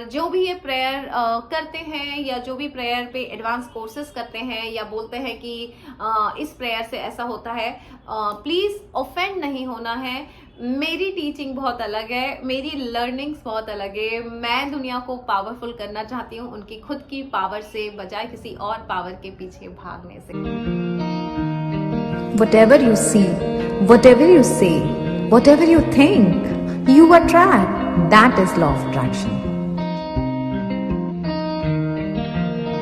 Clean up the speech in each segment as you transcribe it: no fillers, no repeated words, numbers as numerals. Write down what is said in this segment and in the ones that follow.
जो भी ये प्रेयर करते हैं या जो भी प्रेयर पे एडवांस कोर्सेज करते हैं या बोलते हैं कि इस प्रेयर से ऐसा होता है, प्लीज ऑफेंड नहीं होना है। मेरी टीचिंग बहुत अलग है, मेरी लर्निंग्स बहुत अलग है। मैं दुनिया को पावरफुल करना चाहती हूँ उनकी खुद की पावर से, बजाय किसी और पावर के पीछे भागने से। Whatever you see, whatever you say, whatever you think, you attract. That is law of attraction.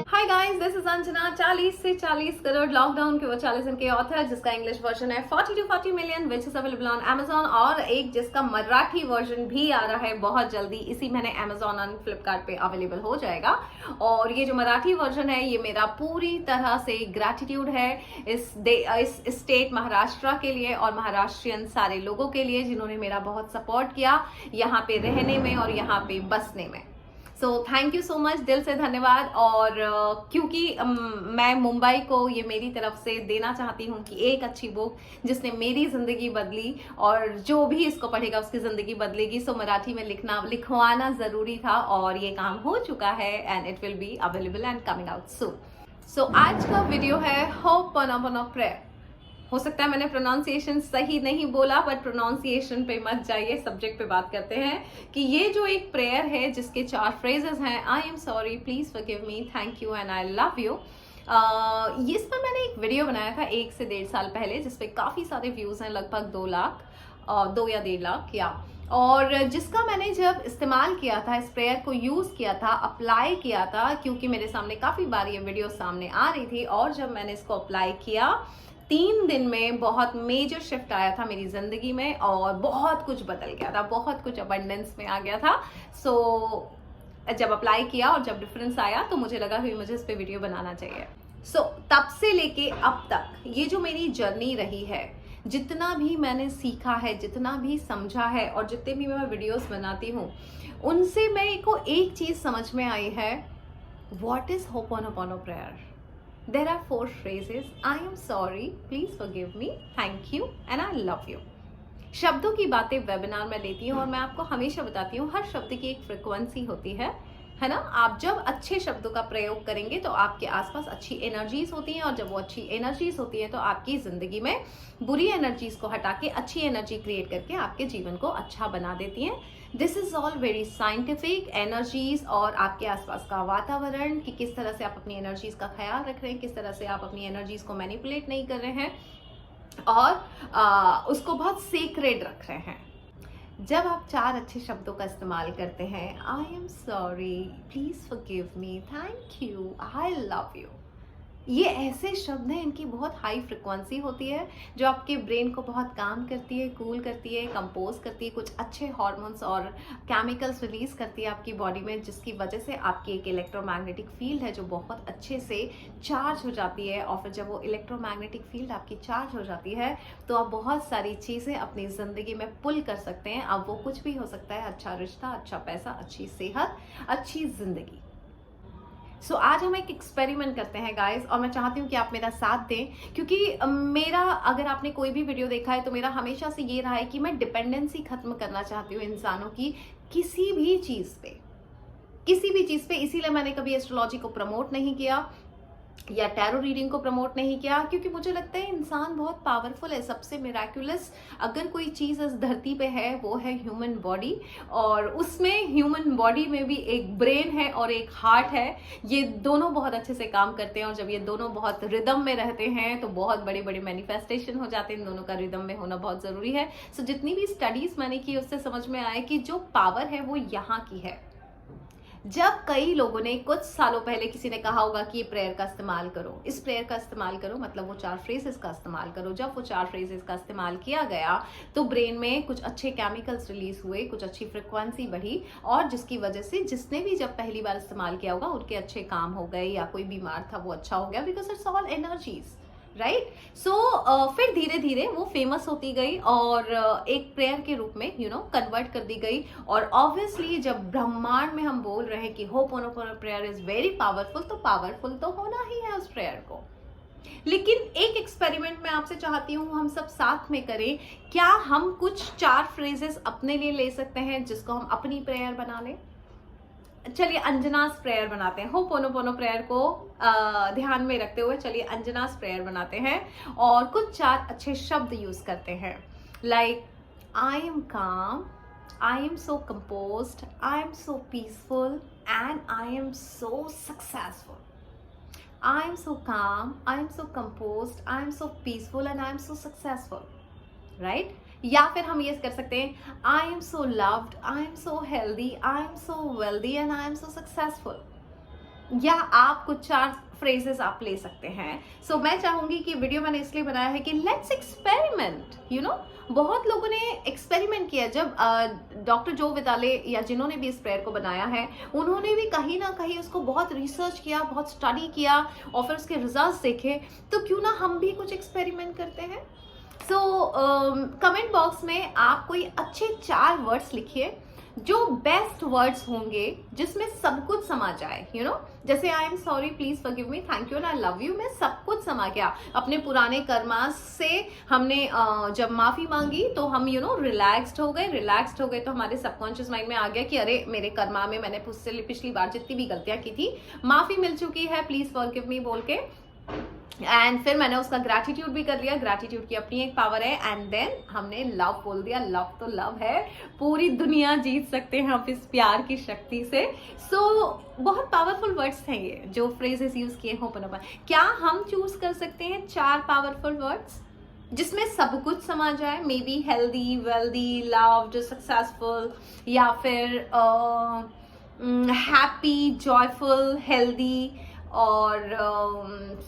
Hi guys, this is Anjana. 40 से 40 करोड़ लॉकडाउन के वचालिसन के ऑथर, जिसका इंग्लिश वर्जन है 40 to 40 million, which is available on Amazon, और एक जिसका Marathi version भी आ रहा है बहुत जल्दी, इसी महीने Amazon और फ्लिपकार्ट पे अवेलेबल हो जाएगा। और ये जो मराठी वर्जन है, ये मेरा पूरी तरह से ग्रैटिट्यूड है इस स्टेट महाराष्ट्र के लिए और महाराष्ट्रियन सारे लोगों के लिए जिन्होंने मेरा बहुत सपोर्ट किया यहाँ पे रहने में और यहाँ पे बसने में। So thank you so much, दिल से धन्यवाद। और क्योंकि मैं मुंबई को ये मेरी तरफ से देना चाहती हूँ कि एक अच्छी बुक जिसने मेरी ज़िंदगी बदली और जो भी इसको पढ़ेगा उसकी ज़िंदगी बदलेगी, सो मराठी में लिखवाना ज़रूरी था और ये काम हो चुका है and it will be available and coming out soon. So आज का वीडियो है होपॉनोपोनो प्रेयर। हो सकता है मैंने प्रोनाउंसिएशन सही नहीं बोला, बट प्रोनाउंसिएशन पे मत जाइए, सब्जेक्ट पे बात करते हैं कि ये जो एक प्रेयर है जिसके 4 फ्रेजेस हैं, I am sorry, please forgive me, thank you and I love you. इस पर मैंने एक वीडियो बनाया था 1 से 1.5 साल पहले, जिसपे काफ़ी सारे व्यूज़ हैं, लगभग 2 लाख, 2 या 1.5 लाख या। और जिसका मैंने जब इस्तेमाल किया था, इस प्रेयर को यूज़ किया था, अप्लाई किया था, क्योंकि मेरे सामने काफ़ी बार ये वीडियो सामने आ रही थी, और जब मैंने इसको अप्लाई किया 3 दिन में बहुत मेजर शिफ्ट आया था मेरी जिंदगी में और बहुत कुछ बदल गया था, बहुत कुछ अबंडेंस में आ गया था। सो जब अप्लाई किया और जब डिफरेंस आया तो मुझे लगा कि मुझे इस पे वीडियो बनाना चाहिए। सो तब से लेके अब तक ये जो मेरी जर्नी रही है, जितना भी मैंने सीखा है, जितना भी समझा है और जितने भी मैं वीडियोस बनाती हूँ, उनसे मेरे को एक चीज़ समझ में आई है, what is ho'oponopono prayer. There are 4 phrases. I am sorry, please forgive me, thank you and I love you. शब्दों की बातें वेबिनार में लेती हूँ और मैं आपको हमेशा बताती हूँ हर शब्द की एक फ्रिक्वेंसी होती है ना। आप जब अच्छे शब्दों का प्रयोग करेंगे तो आपके आसपास अच्छी एनर्जीज होती हैं, और जब वो अच्छी एनर्जीज होती हैं तो आपकी जिंदगी में बुरी एनर्जीज को हटा के अच्छी एनर्जी क्रिएट करके आपके जीवन को अच्छा बना देती हैं। This is all very scientific. Energies और आपके आसपास का वातावरण, कि किस तरह से आप अपनी एनर्जीज का ख्याल रख रहे हैं, किस तरह से आप अपनी एनर्जीज को मैनिपुलेट नहीं कर रहे हैं और उसको बहुत सीक्रेट रख रहे हैं। जब आप 4 अच्छे शब्दों का इस्तेमाल करते हैं, I am sorry, please forgive me, thank you, I love you, ये ऐसे शब्द हैं, इनकी बहुत हाई फ्रिक्वेंसी होती है जो आपके ब्रेन को बहुत काम करती है, कूल करती है, कंपोज करती है, कुछ अच्छे हार्मोन्स और केमिकल्स रिलीज करती है आपकी बॉडी में, जिसकी वजह से आपकी एक इलेक्ट्रोमैग्नेटिक फील्ड है जो बहुत अच्छे से चार्ज हो जाती है। और फिर जब वो इलेक्ट्रोमैग्नेटिक फील्ड आपकी चार्ज हो जाती है तो आप बहुत सारी चीज़ें अपनी ज़िंदगी में पुल कर सकते हैं। अब वो कुछ भी हो सकता है, अच्छा रिश्ता, अच्छा पैसा, अच्छी सेहत, अच्छी ज़िंदगी। सो आज हम एक एक्सपेरिमेंट करते हैं गाइस, और मैं चाहती हूँ कि आप मेरा साथ दें, क्योंकि मेरा, अगर आपने कोई भी वीडियो देखा है तो मेरा हमेशा से ये रहा है कि मैं डिपेंडेंसी खत्म करना चाहती हूँ इंसानों की किसी भी चीज़ पे, किसी भी चीज़ पे। इसीलिए मैंने कभी एस्ट्रोलॉजी को प्रमोट नहीं किया या टैरो रीडिंग को प्रमोट नहीं किया, क्योंकि मुझे लगता है इंसान बहुत पावरफुल है। सबसे मिराक्युलस अगर कोई चीज़ इस धरती पे है वो है ह्यूमन बॉडी, और उसमें ह्यूमन बॉडी में भी एक ब्रेन है और एक हार्ट है। ये दोनों बहुत अच्छे से काम करते हैं, और जब ये दोनों बहुत रिदम में रहते हैं तो बहुत बड़े बड़े मैनिफेस्टेशन हो जाते हैं। इन दोनों का रिदम में होना बहुत ज़रूरी है। सो जितनी भी स्टडीज़ मैंने की उससे समझ में आया कि जो पावर है वो यहाँ की है। जब कई लोगों ने कुछ सालों पहले किसी ने कहा होगा कि ये प्रेयर का इस्तेमाल करो, इस प्रेयर का इस्तेमाल करो, मतलब वो 4 फ्रेजेस का इस्तेमाल करो। जब वो 4 फ्रेजेस का इस्तेमाल किया गया तो ब्रेन में कुछ अच्छे केमिकल्स रिलीज हुए, कुछ अच्छी फ्रिक्वेंसी बढ़ी, और जिसकी वजह से जिसने भी जब पहली बार इस्तेमाल किया होगा उनके अच्छे काम हो गए, या कोई बीमार था वो अच्छा हो गया, because it's all energies, right. So फिर धीरे धीरे वो फेमस होती गई और एक प्रेयर के रूप में कन्वर्ट कर दी गई। और ऑब्वियसली जब ब्रह्मांड में हम बोल रहे हैं कि ho'oponopono prayer is very powerful, तो पावरफुल तो होना ही है उस प्रेयर को। लेकिन एक एक्सपेरिमेंट मैं आपसे चाहती हूँ हम सब साथ में करें। क्या हम कुछ 4 फ्रेजेस अपने लिए ले सकते हैं जिसको हम अपनी प्रेयर बना लें? चलिए अंजनास प्रेयर बनाते हैं। होपोनोपोनो प्रेयर को ध्यान में रखते हुए चलिए अंजनास प्रेयर बनाते हैं और कुछ 4 अच्छे शब्द यूज करते हैं, लाइक आई एम काम, I am so composed, I am so peaceful and I am so successful. I am so calm, I am so composed, I am so peaceful and I am so successful, right? या फिर हम ये कर सकते हैं I am so loved, I am so healthy, I am so wealthy and I am so successful। या आप कुछ 4 फ्रेजेस आप ले सकते हैं। सो मैं चाहूंगी कि वीडियो मैंने इसलिए बनाया है कि लेट्स एक्सपेरिमेंट, यू नो। बहुत लोगों ने एक्सपेरिमेंट किया। जब डॉक्टर जो विताले या जिन्होंने भी इस प्रेयर को बनाया है, उन्होंने भी कहीं ना कहीं उसको बहुत रिसर्च किया, बहुत स्टडी किया और फिर उसके रिजल्ट्स देखे। तो क्यों ना हम भी कुछ एक्सपेरिमेंट करते हैं। सो कमेंट बॉक्स में आप कोई अच्छे 4 वर्ड्स लिखिए जो बेस्ट वर्ड्स होंगे, जिसमें सब कुछ समा जाए, यू नो। जैसे I am sorry, please forgive me, thank you and I love you में सब कुछ समा गया। अपने पुराने कर्मा से हमने जब माफी मांगी तो हम यू नो रिलैक्स्ड हो गए तो हमारे सबकॉन्शियस माइंड में आ गया कि अरे मेरे कर्मा में मैंने पिछली बार जितनी भी गलतियां की थी माफी मिल चुकी है, प्लीज फॉरगिव मी बोल के। एंड फिर मैंने उसका ग्रैटिट्यूड भी कर लिया। ग्रैटिट्यूड की अपनी एक पावर है। एंड देन हमने लव बोल दिया। लव तो लव है, पूरी दुनिया जीत सकते हैं आप इस प्यार की शक्ति से। सो बहुत पावरफुल वर्ड्स हैं ये जो फ्रेजेस यूज किए होपोनोपोनो। क्या हम चूज कर सकते हैं 4 पावरफुल वर्ड्स जिसमें सब कुछ समा जाए? May be healthy, wealthy, loved, successful, या फिर हैप्पी, जॉयफुल, हेल्दी और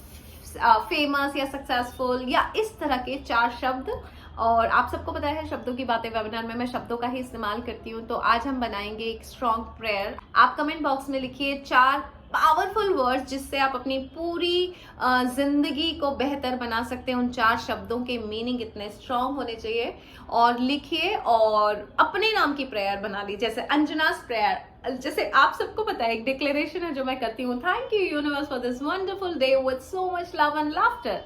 फेमस या सक्सेसफुल, या इस तरह के 4 शब्द। और आप सबको पता है शब्दों की बातें वेबिनार में मैं शब्दों का ही इस्तेमाल करती हूँ। तो आज हम बनाएंगे एक स्ट्रॉन्ग प्रेयर। आप कमेंट बॉक्स में लिखिए 4 पावरफुल वर्ड्स जिससे आप अपनी पूरी जिंदगी को बेहतर बना सकते हैं। उन 4 शब्दों के मीनिंग इतने स्ट्रॉन्ग होने चाहिए। और लिखिए और अपने नाम की प्रेयर बना ली, जैसे अंजनास प्रेयर। जैसे आप सबको पता है एक डिक्लेरेशन है जो मैं करती हूँ, thank you universe for this wonderful day with so much love and laughter.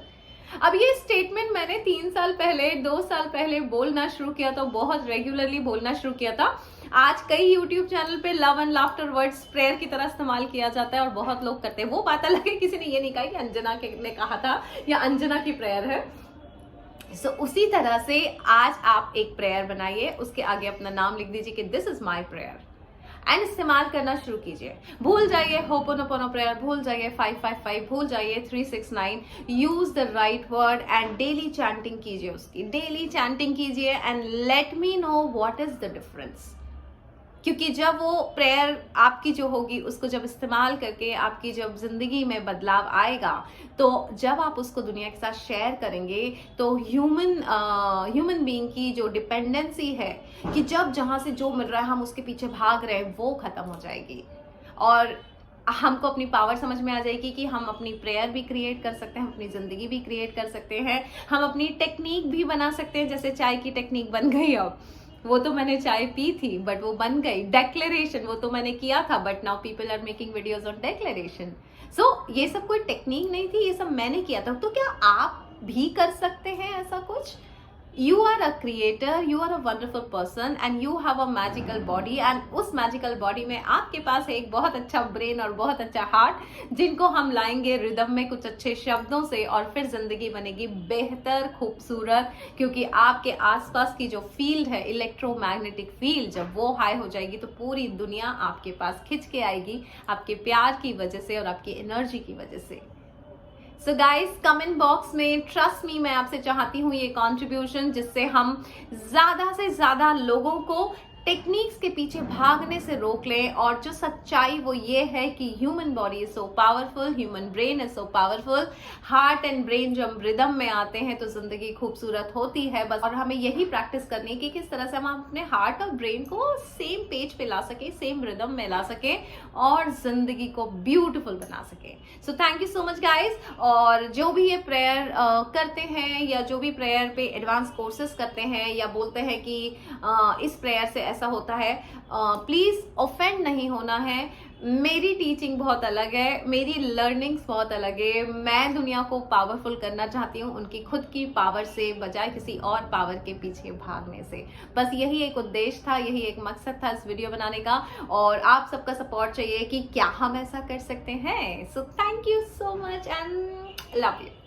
अब ये स्टेटमेंट मैंने 3 साल पहले, 2 साल पहले बोलना शुरू किया था, बहुत रेगुलरली बोलना शुरू किया था। आज कई YouTube चैनल पे love and laughter words prayer की तरह इस्तेमाल किया जाता है और बहुत लोग करते हैं। वो बात अलग है, किसी ने ये नहीं कहा कि अंजना ने कहा था या अंजना की प्रेयर है। सो उसी तरह से आज आप एक प्रेयर बनाइए, उसके आगे अपना नाम लिख दीजिए कि this is my prayer and इस्तेमाल करना शुरू कीजिए। भूल जाइए होपोनोपोनो प्रेयर, भूल जाइए 555, भूल जाइए 369। Use the right word and daily chanting कीजिए, उसकी डेली चैंटिंग कीजिए and let me know what is the difference. क्योंकि जब वो प्रेयर आपकी जो होगी उसको जब इस्तेमाल करके आपकी जब जिंदगी में बदलाव आएगा, तो जब आप उसको दुनिया के साथ शेयर करेंगे तो ह्यूमन बीइंग की जो डिपेंडेंसी है कि जब जहां से जो मिल रहा है हम उसके पीछे भाग रहे हैं, वो खत्म हो जाएगी। और हमको अपनी पावर समझ में आ जाएगी कि हम अपनी प्रेयर भी क्रिएट कर सकते हैं, अपनी जिंदगी भी क्रिएट कर सकते हैं, हम अपनी टेक्निक भी बना सकते हैं। जैसे चाय की टेक्निक बन गई, अब वो तो मैंने चाय पी थी बट वो बन गई। डेक्लेरेशन वो तो मैंने किया था but now people are making videos on declaration. So ये सब कोई टेक्निक नहीं थी, ये सब मैंने किया था। तो क्या आप भी कर सकते हैं ऐसा कुछ? You are a creator, you are a wonderful person and you have a magical body and उस magical body में आपके पास है एक बहुत अच्छा brain और बहुत अच्छा heart, जिनको हम लाएंगे रिदम में कुछ अच्छे शब्दों से और फिर जिंदगी बनेगी बेहतर, खूबसूरत। क्योंकि आपके आसपास की जो फील्ड है, इलेक्ट्रोमैग्नेटिक फील्ड, जब वो हाई हो जाएगी तो पूरी दुनिया आपके पास खिंच के आएगी, आपके प्यार की वजह से और आपकी एनर्जी की वजह से। सो गाइस, कमेंट बॉक्स में ट्रस्ट मी, मैं आपसे चाहती हूँ ये कंट्रीब्यूशन जिससे हम ज्यादा से ज्यादा लोगों को टेक्निक्स के पीछे भागने से रोक लें। और जो सच्चाई वो ये है कि human body is so powerful, human brain is so powerful. Heart and brain जब रिदम में आते हैं तो जिंदगी खूबसूरत होती है बस। और हमें यही प्रैक्टिस करनी है कि किस तरह से हम अपने हार्ट और ब्रेन को सेम पेज पे ला सके, सेम रिदम में ला सके और जिंदगी को ब्यूटीफुल बना सके। So thank you so much guys. और जो भी ये प्रेयर करते हैं या जो भी प्रेयर पे एडवांस कोर्सेज करते हैं या बोलते हैं कि इस प्रेयर से ऐसा होता है, प्लीज़ ऑफेंड नहीं होना है। मेरी टीचिंग बहुत अलग है, मेरी लर्निंग्स बहुत अलग है। मैं दुनिया को पावरफुल करना चाहती हूँ उनकी खुद की पावर से, बजाय किसी और पावर के पीछे भागने से। बस यही एक उद्देश्य था, यही एक मकसद था इस वीडियो बनाने का, और आप सबका सपोर्ट चाहिए कि क्या हम ऐसा कर सकते हैं। So thank you so much and love you.